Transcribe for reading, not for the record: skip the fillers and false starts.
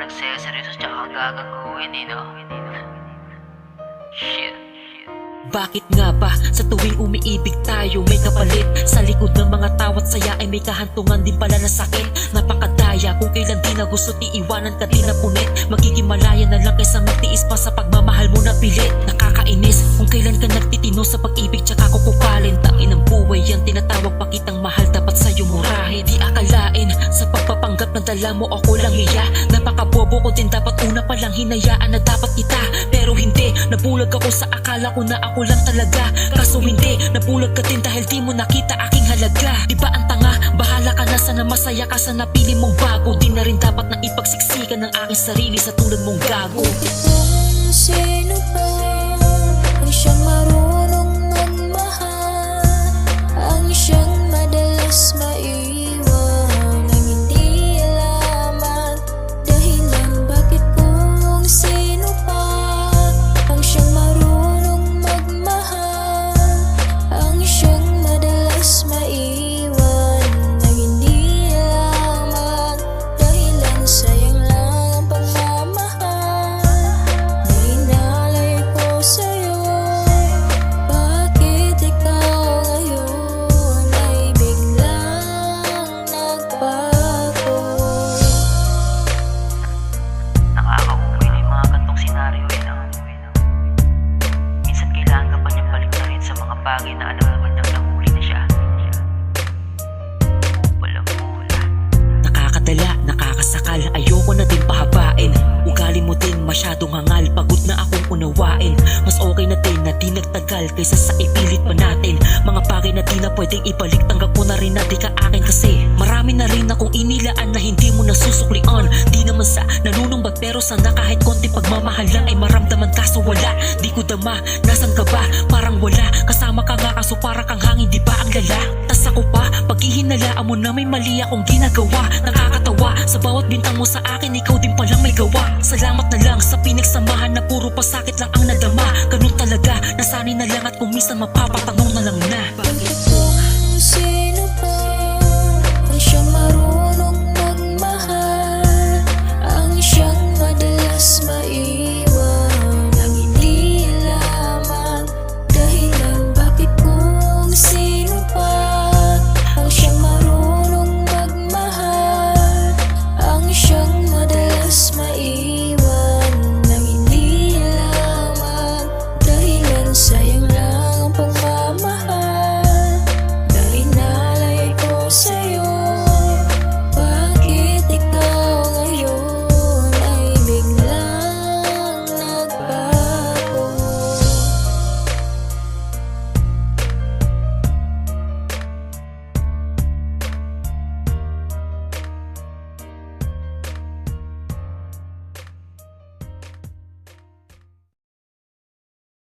nagseseryoso tsaka gagawin no? Shit. Bakit nga ba sa tuwing umiibig tayo may kapalit? Sa likod ng mga tawat saya ay may kahantungan din pala na sakit. Napakadaya kung kailan di na gusto iiwanan ka di na punit. Magiging malaya na lang kaysa magtiis pa sa pagmamahal mo na pilit. Nakakainis kung kailan ka nagtitino sa pag-ibig tsaka kukukalin. Tain ng buhay yan, tinatawag pa kitang mahal, dapat sa'yo murahin. Di akalain sa pagpapanggap na dala mo ako lang hiya. Napakabobo ko din, dapat una pa lang hinayaan na dapat kita. Pero hindi, nabulag ako sa akala ko na ako lang talaga. Kaso hindi, nabulag ka din dahil di mo nakita aking halaga. Di ba ang tanga, bahala ka na, sana masaya ka sa napili mong bago. Di na rin dapat na ipagsiksikan ng aking sarili sa tulad mong gago. Kung sino pa ang siyang marunong magmahal, ang siyang madalas maiwan, ang hindi alaman dahilan bakit. Kung sino pa ang siyang marunong magmahal, ang siyang madalas maiwan, ang hindi alaman dahilan sayang lang ang pagmamahal na inalay ko sa'yo. Bakit ikaw ngayon ay biglang nagbago? Nakakauwi na yung mga gantong senaryo no? Minsan kailangan ka pa niyang balik na rin sa mga bagay na alam naman niyang nahuli na siya. Mula. Nakakadala, nakakasakal, ayoko na din pahabain. Ugali mo din masyadong hangal, pagod na akong unawain. Mas okay na din na di nagtagal kaysa sa ipilit pa natin. Mga bagay na di na pwedeng ibalik, tanggap mo na rin na di ka akin. Kasi marami na rin akong inilaan na hindi mo nasusuklian. Di naman sa nanunumbat pero sana kahit konti pagmamahal lang ay maramdaman, kaso wala. Di ko dama, nasan ka ba? Parang wala, kasama ka nga kaso para kang hangin, di ba ang lala? Tas ako pa, paghihinalaan mo na may mali akong ginagawa. Nakakatawa, sa bawat bintang mo sa akin, ikaw din palang may gawa. Salamat na lang sa pinagsamahan na puro pasakit lang ang nadama. Ganun talaga, nasanay na lang at kung minsan mapapatanong na lang na.